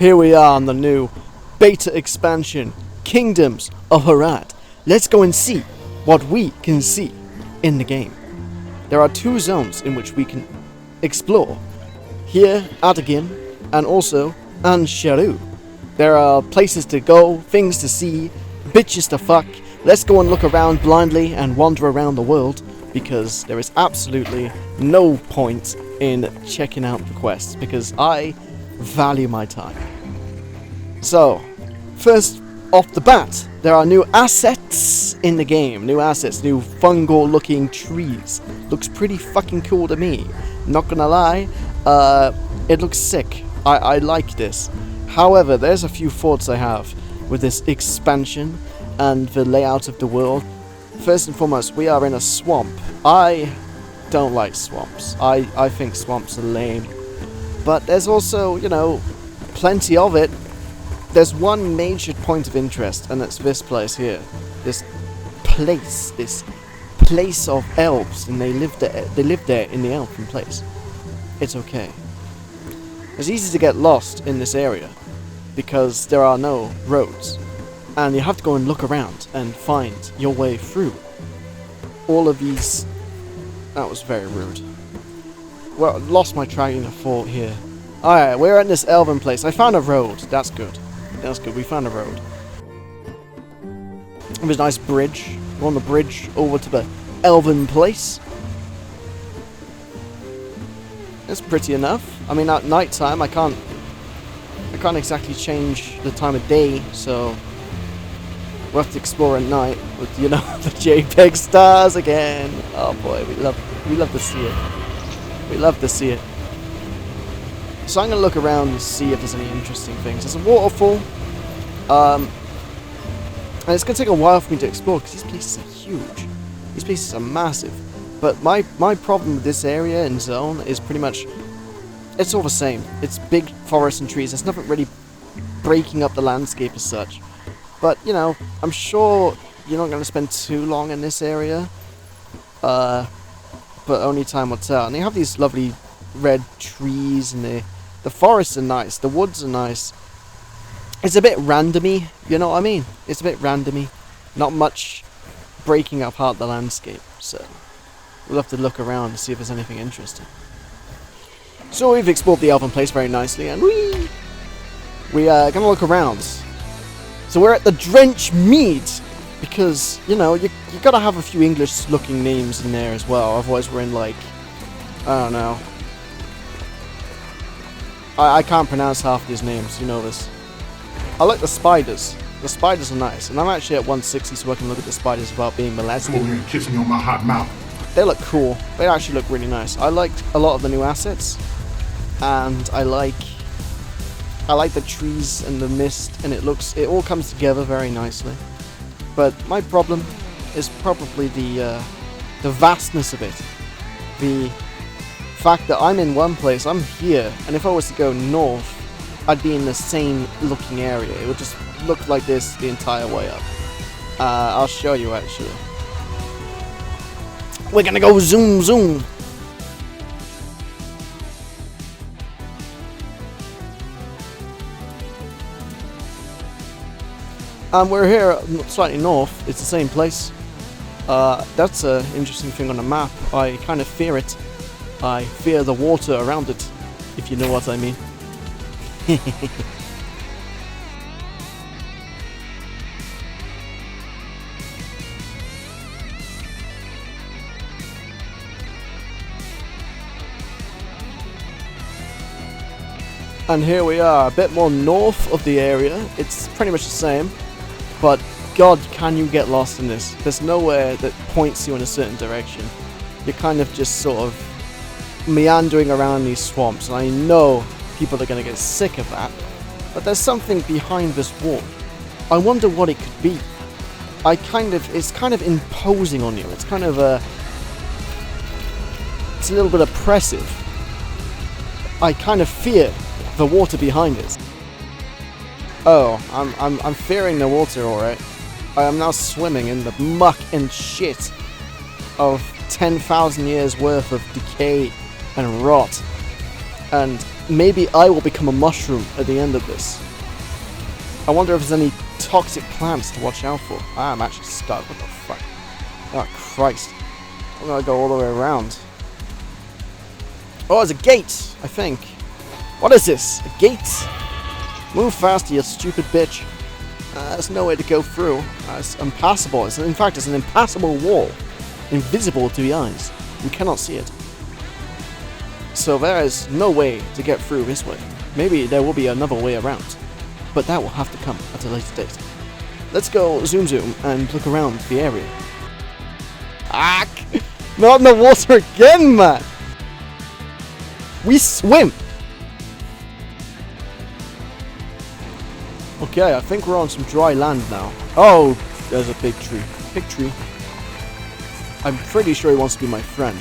Here we are on the new beta expansion, Kingdoms of Harad. Let's go and see what we can see in the game. There are two zones in which we can explore. Here, Adagim, and also Ansharu. There are places to go, things to see, bitches to fuck. Let's go and look around blindly and wander around the world, because there is absolutely no point in checking out the quests, because I value my time. So, first off the bat, there are new assets in the game. New assets, new fungal looking trees. Looks pretty fucking cool to me. Not gonna lie, it looks sick. I like this. However, there's a few thoughts I have with this expansion and the layout of the world. First and foremost, we are in a swamp. I don't like swamps. I think swamps are lame. But there's also, you know, plenty of it. There's one major point of interest, and it's this place here. This place of elves, and they live there in the elfin place. It's okay. It's easy to get lost in this area, because there are no roads. And you have to go and look around and find your way through all of these. That was very rude. Well, lost my train of thought here. Alright, we're in this elven place. I found a road. That's good. That's good. We found a road. There's a nice bridge. We're on the bridge over to the elven place. It's pretty enough. I mean, at night time, I can't exactly change the time of day, so we'll have to explore at night with, you know, the JPEG stars again. Oh boy, we love to see it. We love to see it. So I'm gonna look around and see if there's any interesting things. There's a waterfall, and it's gonna take a while for me to explore because these places are huge. These places are massive. But my problem with this area and zone is pretty much it's all the same. It's big forests and trees. There's nothing really breaking up the landscape as such. But you know, I'm sure you're not gonna spend too long in this area. But only time will tell. And they have these lovely red trees, and the forests are nice, the woods are nice. It's a bit randomy, you know what I mean? It's a bit randomy. Not much breaking apart the landscape, so we'll have to look around to see if there's anything interesting. So we've explored the elven place very nicely, and we are gonna look around. So we're at the Drench Mead, because, you know, you gotta have a few English looking names in there as well, otherwise we're in, like, I don't know. I can't pronounce half these names, you know this. I like the spiders. The spiders are nice, and I'm actually at 160, so I can look at the spiders without being molested. Come over here and kiss me on my hot mouth. They look cool. They actually look really nice. I liked a lot of the new assets, and I like the trees and the mist, and it all comes together very nicely. But my problem is probably the vastness of it. The fact that I'm in one place, I'm here, and if I was to go north, I'd be in the same looking area. It would just look like this the entire way up. I'll show you actually. We're gonna go zoom zoom. And we're here slightly north. It's the same place. That's an interesting thing on the map. I kind of fear it. I fear the water around it, if you know what I mean. And here we are, a bit more north of the area. It's pretty much the same, but God, can you get lost in this? There's nowhere that points you in a certain direction. You're kind of just sort of meandering around these swamps, and I know people are going to get sick of that, but there's something behind this wall. I wonder what it could be. It's kind of imposing on you. It's kind of it's a little bit oppressive. I kind of fear the water behind it. Oh, I'm fearing the water, alright. I am now swimming in the muck and shit of 10,000 years worth of decay and rot. And maybe I will become a mushroom at the end of this. I wonder if there's any toxic plants to watch out for. I'm actually stuck. What the fuck? Oh, Christ. I'm gonna go all the way around. Oh, there's a gate, I think. What is this? A gate? Move faster, you stupid bitch. There's no way to go through. It's impassable. In fact, it's an impassable wall. Invisible to the eyes. You cannot see it. So there is no way to get through this way. Maybe there will be another way around. But that will have to come at a later date. Let's go zoom and look around the area. Ah! Not in the water again, man! We swim! Okay, I think we're on some dry land now. Oh, there's a big tree. Big tree. I'm pretty sure he wants to be my friend.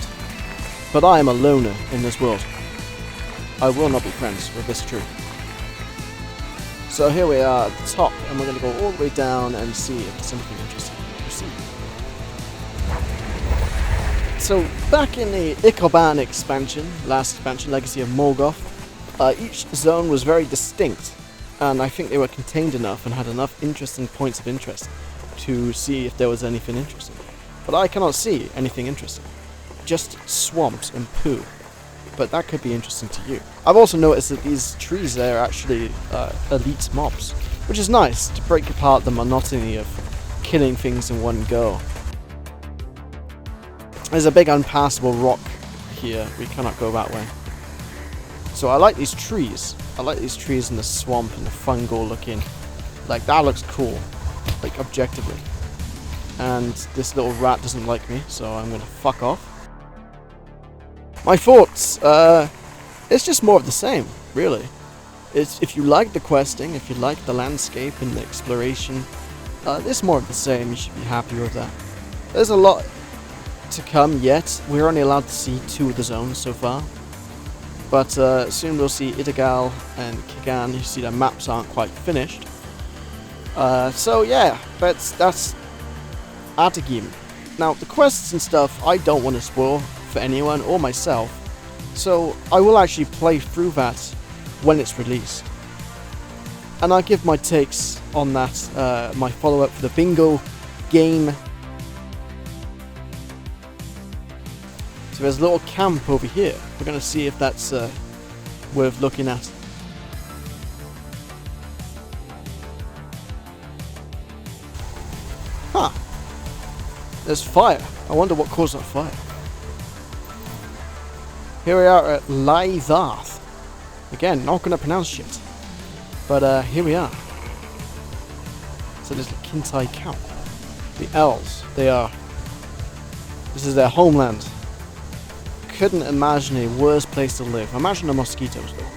But I am a loner in this world. I will not be friends with this tree. So here we are at the top, and we're going to go all the way down and see if there's something interesting to see. So back in the Ikoban expansion, last expansion, Legacy of Morgoth, each zone was very distinct, and I think they were contained enough and had enough interesting points of interest to see if there was anything interesting. But I cannot see anything interesting. Just swamps and poo. But that could be interesting to you. I've also noticed that these trees there are actually elite mobs, which is nice to break apart the monotony of killing things in one go. There's a big unpassable rock here. We cannot go that way. So I like these trees. I like these trees in the swamp and the fungal looking. Like, that looks cool. Like, objectively. And this little rat doesn't like me, so I'm gonna fuck off. My thoughts, it's just more of the same, really. If you like the questing, if you like the landscape and the exploration, it's more of the same. You should be happy with that. There's a lot to come yet. We're only allowed to see 2 of the zones so far. But soon we'll see Itagal and Kigan. You see the maps aren't quite finished. So yeah, that's Atagim. Now, the quests and stuff, I don't want to spoil for anyone or myself, so I will actually play through that when it's released, and I'll give my takes on that, my follow-up for the bingo game. So there's a little camp over here. We're going to see if that's worth looking at. Huh. There's fire. I wonder what caused that fire. Here we are at Lytharth. Again, not going to pronounce shit. But here we are. So there's the Kintai camp. The elves. This is their homeland. Couldn't imagine a worse place to live. Imagine the mosquitoes though.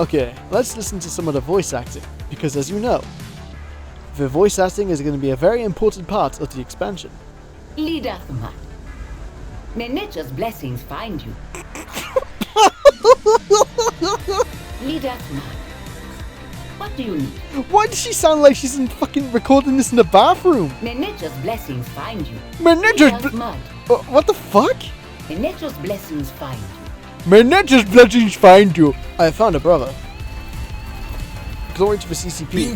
Okay, let's listen to some of the voice acting. Because as you know, the voice acting is going to be a very important part of the expansion. Lidathma. May nature's blessings find you. Lidathma. What do you need? Why does she sound like she's fucking recording this in the bathroom? May nature's blessings find you. May nature's what the fuck? May nature's blessings find you. May nature's blessings find you. I found a brother. Glory to the CCP.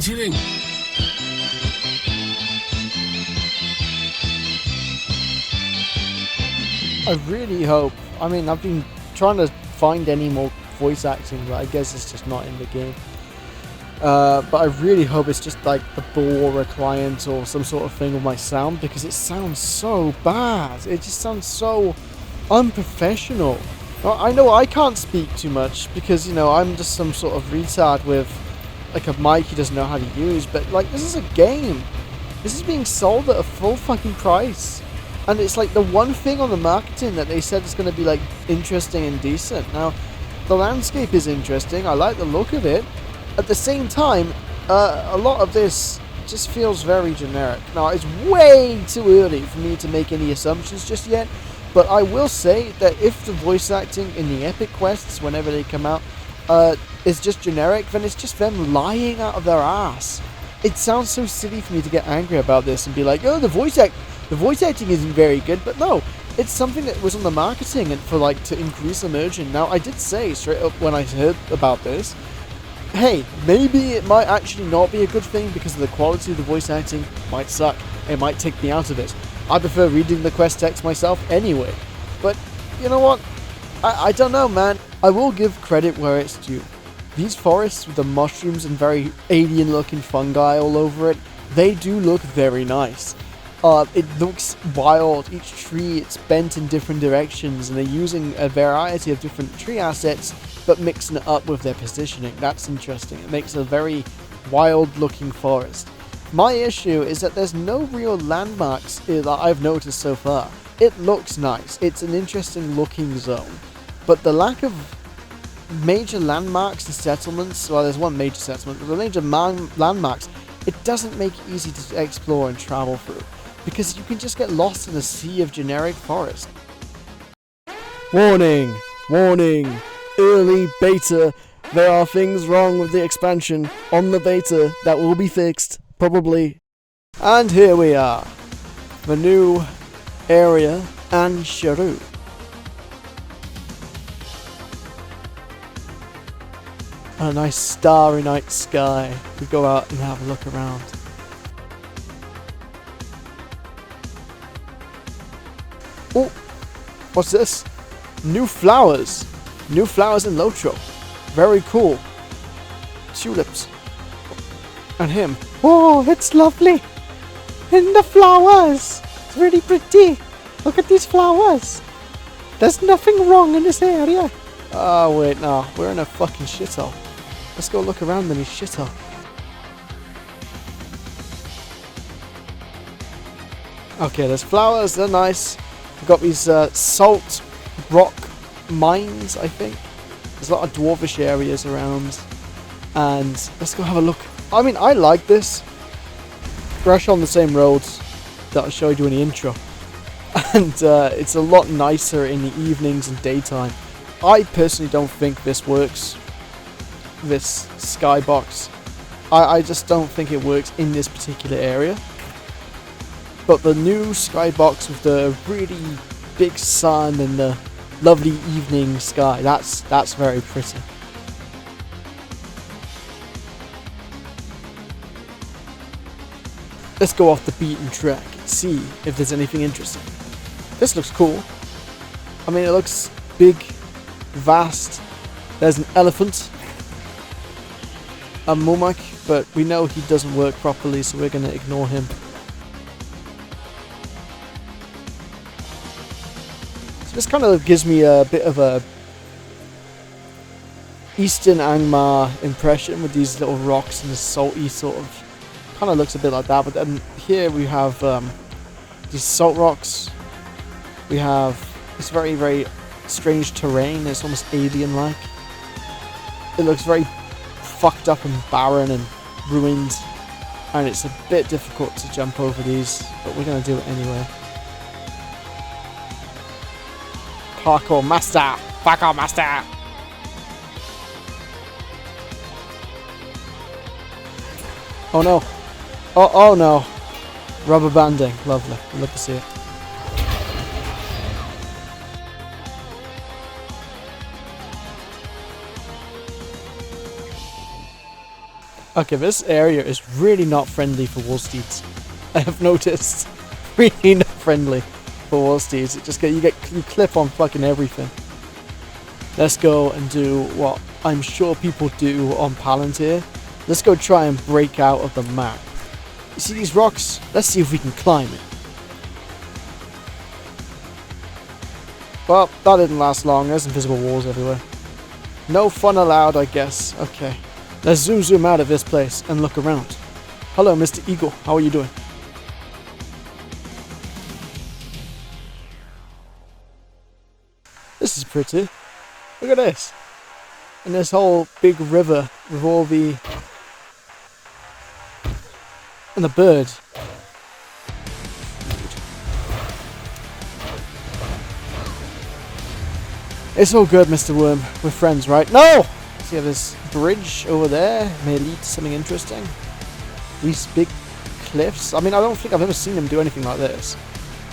I really hope. I mean, I've been trying to find any more voice acting, but I guess it's just not in the game. But I really hope it's just like the Bora client or some sort of thing with my sound, because it sounds so bad. It just sounds so unprofessional. I know I can't speak too much because, you know, I'm just some sort of retard with like a mic he doesn't know how to use, but like, this is a game. This is being sold at a full fucking price. And it's like the one thing on the marketing that they said is going to be like interesting and decent. Now, the landscape is interesting. I like the look of it. At the same time, a lot of this just feels very generic. Now, it's way too early for me to make any assumptions just yet. But I will say that if the voice acting in the epic quests, whenever they come out, is just generic, then it's just them lying out of their ass. It sounds so silly for me to get angry about this and be like, oh, the voice acting isn't very good. But no, it's something that was on the marketing and for like to increase immersion. Now I did say straight up when I heard about this, hey, maybe it might actually not be a good thing because of the quality of the voice acting might suck. It might take me out of it. I prefer reading the quest text myself anyway. But you know what? I don't know, man. I will give credit where it's due. These forests with the mushrooms and very alien-looking fungi all over it, they do look very nice. It looks wild. Each tree, it's bent in different directions, and they're using a variety of different tree assets, but mixing it up with their positioning. That's interesting. It makes a very wild-looking forest. My issue is that there's no real landmarks that I've noticed so far. It looks nice. It's an interesting-looking zone, but the lack of major landmarks and settlements, well, there's one major settlement, but the major landmarks, it doesn't make it easy to explore and travel through, because you can just get lost in a sea of generic forest. Warning! Warning! Early beta! There are things wrong with the expansion on the beta that will be fixed, probably. And here we are. The new area and Sharu. A nice starry night sky. We go out and have a look around. Oh, what's this? New flowers. New flowers in Lotro. Very cool. Tulips. And him. Oh, it's lovely. And the flowers. It's really pretty. Look at these flowers. There's nothing wrong in this area. Oh, wait, no. We're in a fucking shithole. Let's go look around in his shithole. Okay, there's flowers. They're nice. We've got these salt rock mines, I think. There's a lot of dwarvish areas around. And let's go have a look. I mean, I like this. We're actually on the same roads that I showed you in the intro. And it's a lot nicer in the evenings and daytime. I personally don't think this works. This skybox. I just don't think it works in this particular area. But the new skybox with the really big sun and the lovely evening sky, that's very pretty. Let's go off the beaten track and see if there's anything interesting. This looks cool. I mean, it looks big, vast. There's an elephant. A Mumak, but we know he doesn't work properly, so we're going to ignore him. So this kind of gives me a bit of a Eastern Angmar impression with these little rocks and the salty sort of, kind of looks a bit like that. But then here we have these salt rocks. We have this very, very strange terrain. It's almost alien-like. It looks very fucked up and barren and ruined, and it's a bit difficult to jump over these, but we're going to do it anyway. Parkour master! Parkour master! Oh no! Oh no! Rubber banding, lovely. I'd love to see it. Okay, this area is really not friendly for wall steeds. I have noticed. Really not friendly for wall steeds. It just you clip on fucking everything. Let's go and do what I'm sure people do on Palantir. Let's go try and break out of the map. You see these rocks? Let's see if we can climb it. Well, that didn't last long. There's invisible walls everywhere. No fun allowed, I guess. Okay. Let's zoom out of this place and look around. Hello, Mr. Eagle. How are you doing? This is pretty. Look at this. And this whole big river with all the... and the bird. It's all good, Mr. Worm. We're friends, right? No! See, this bridge over there may lead to something interesting. These big cliffs. I mean, I don't think I've ever seen them do anything like this,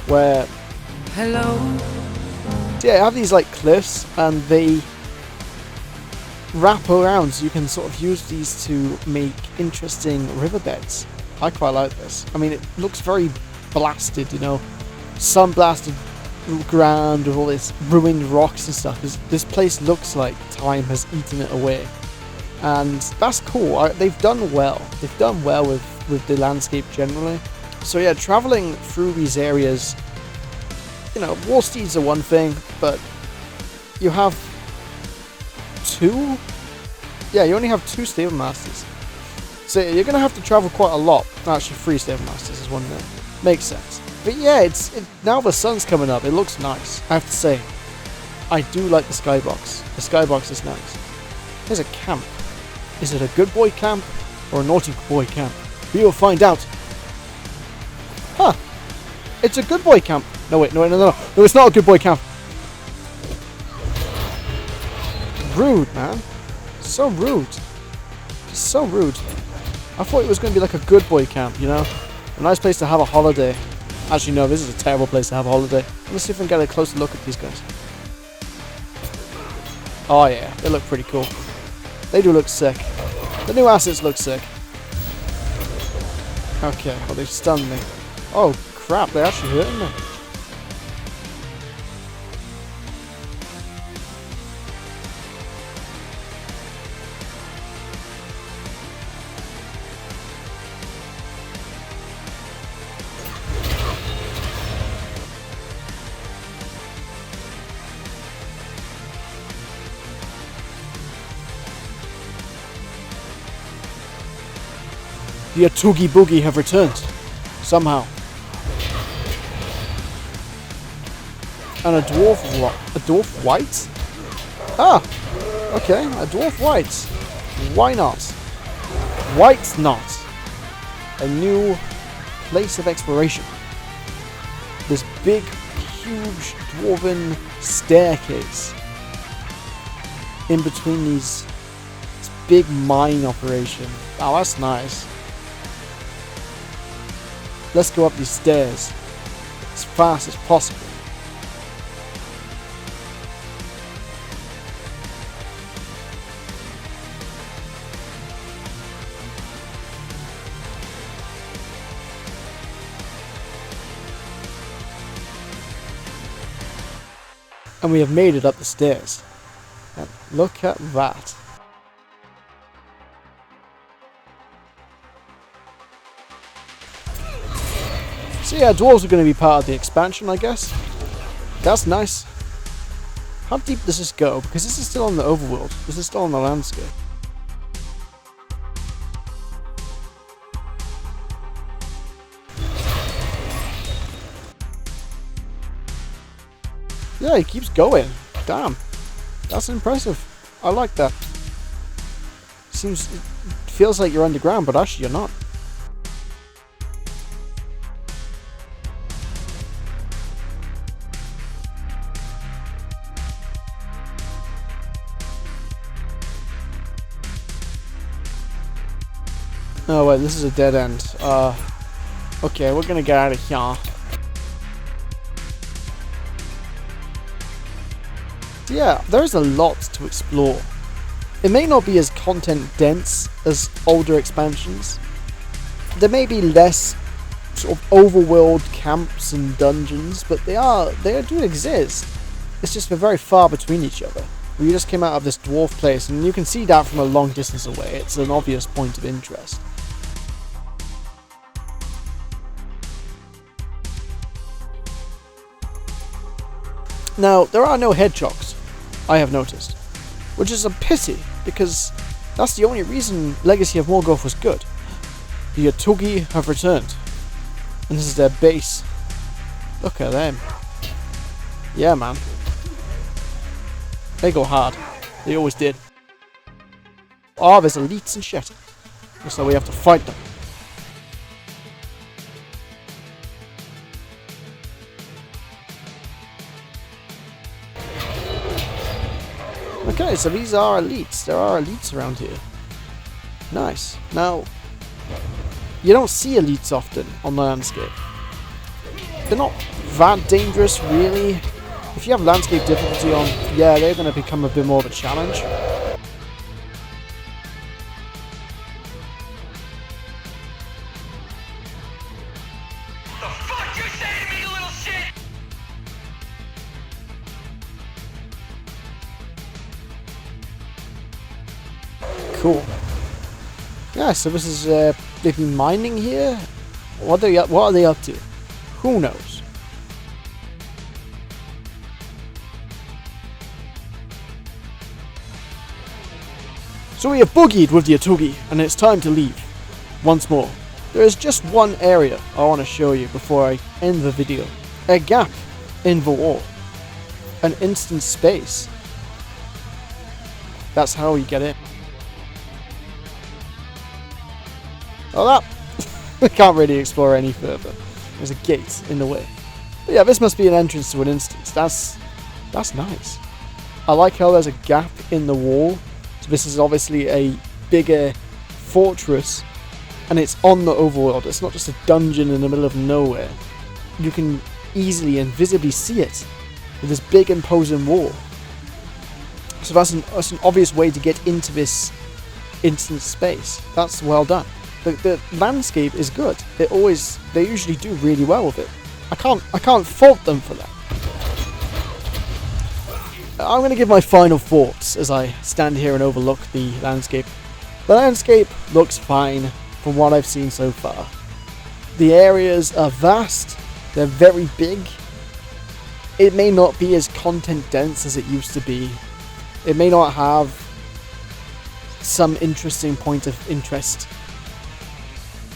where Hello. So yeah, I have these like cliffs, and they wrap around, so you can sort of use these to make interesting riverbeds. I quite like this. I mean, it looks very blasted, you know, sun blasted ground with all this ruined rocks and stuff. This place looks like time has eaten it away, and that's cool. They've done well. They've done well with the landscape generally. So yeah, traveling through these areas, you know, war steeds are one thing, but you have two? Yeah, you only have 2 stable masters. So you're going to have to travel quite a lot. Actually, 3 stable masters is one thing. Makes sense. But yeah, now the sun's coming up. It looks nice. I have to say, I do like the skybox. The skybox is nice. There's a camp. Is it a good boy camp or a naughty boy camp? We will find out. Huh. It's a good boy camp. No, wait, no, it's not a good boy camp. Rude, man. So rude. So rude. I thought it was going to be like a good boy camp, you know? A nice place to have a holiday. Actually, no, this is a terrible place to have a holiday. Let's see if I can get a closer look at these guys. Oh yeah, they look pretty cool. They do look sick. The new assets look sick. Okay, well they've stunned me. Oh crap, they're actually hurting me. The Atoogie Boogie have returned. Somehow. And a dwarf white? Ah! Okay, a dwarf white. Why not? White not. A new place of exploration. This big, huge dwarven staircase. In between these. This big mine operation. Oh, that's nice. Let's go up these stairs as fast as possible. And we have made it up the stairs. And look at that. So yeah, dwarves are going to be part of the expansion, I guess. That's nice. How deep does this go? Because this is still on the overworld. This is still on the landscape. Yeah, he keeps going. Damn. That's impressive. I like that. It feels like you're underground, but actually you're not. Oh wait, this is a dead end. Okay, we're gonna get out of here. So yeah, there's a lot to explore. It may not be as content dense as older expansions. There may be less sort of overworld camps and dungeons, but they do exist. It's just they're very far between each other. We just came out of this dwarf place, and you can see that from a long distance away. It's an obvious point of interest. Now, there are no hedgehogs, I have noticed, which is a pity, because that's the only reason Legacy of Morgoth was good. The Atoogie have returned, and this is their base. Look at them. Yeah, man. They go hard. They always did. Oh, there's elites and shit. So we have to fight them. Okay, so these are elites. There are elites around here. Nice. Now, you don't see elites often on the landscape. they're not that dangerous, really. If you have landscape difficulty on, yeah, they're going to become a bit more of a challenge. The fuck you say to me, you little shit? Cool. Yeah, so this is they've been mining here. What are they up to? Who knows? So we have boogied with the Atugi, and it's time to leave. Once more, there is just one area I want to show you before I end the video. A gap in the wall. An instant space. That's how you get in. Oh, that! I can't really explore any further. There's a gate in the way. But yeah, this must be an entrance to an instance. That's nice. I like how there's a gap in the wall. So this is obviously a bigger fortress, and it's on the overworld. It's not just a dungeon in the middle of nowhere. You can easily and visibly see it with this big imposing wall. So that's an obvious way to get into this instant space. That's well done. The landscape is good. They usually do really well with it. I can't fault them for that. I'm going to give my final thoughts as I stand here and overlook the landscape. The landscape looks fine from what I've seen so far. The areas are vast. They're very big. It may not be as content dense as it used to be. It may not have some interesting point of interest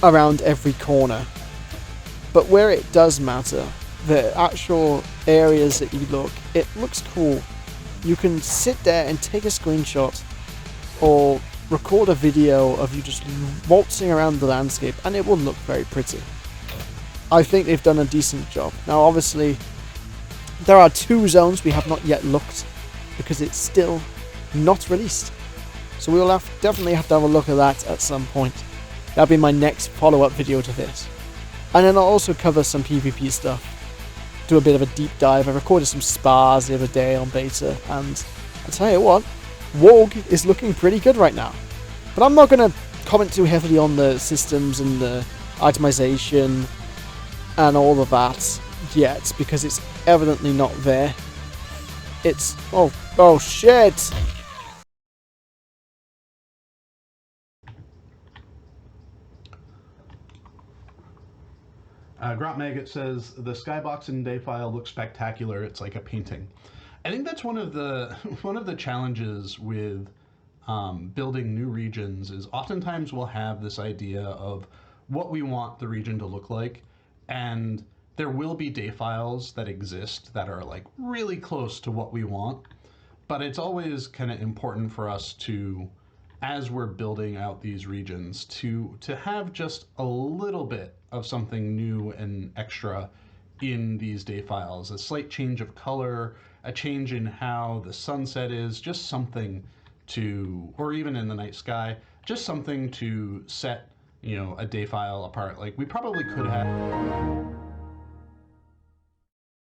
around every corner, but where it does matter, the actual areas that you look, it looks cool. You can sit there and take a screenshot or record a video of you just waltzing around the landscape, and it will look very pretty. I think they've done a decent job. Now obviously there are 2 zones we have not yet looked because it's still not released, so we'll definitely have to have a look at that at some point. That'll be my next follow-up video to this. And then I'll also cover some PvP stuff. Do a bit of a deep dive. I recorded some spars the other day on beta, and I'll tell you what, WoG is looking pretty good right now. But I'm not going to comment too heavily on the systems and the itemization and all of that yet, because it's evidently not there. It's... oh shit! Grot Maggot says the skybox in Dayfile looks spectacular. It's like a painting. I think that's one of the challenges with building new regions is oftentimes we'll have this idea of what we want the region to look like, and there will be Dayfiles that exist that are like really close to what we want, but it's always kind of important for us to, as we're building out these regions, to have just a little bit of something new and extra in these Dayfiles. A slight change of color, a change in how the sunset is, just something to, or even in the night sky, just something to set, you know, a Dayfile apart. Like we probably could have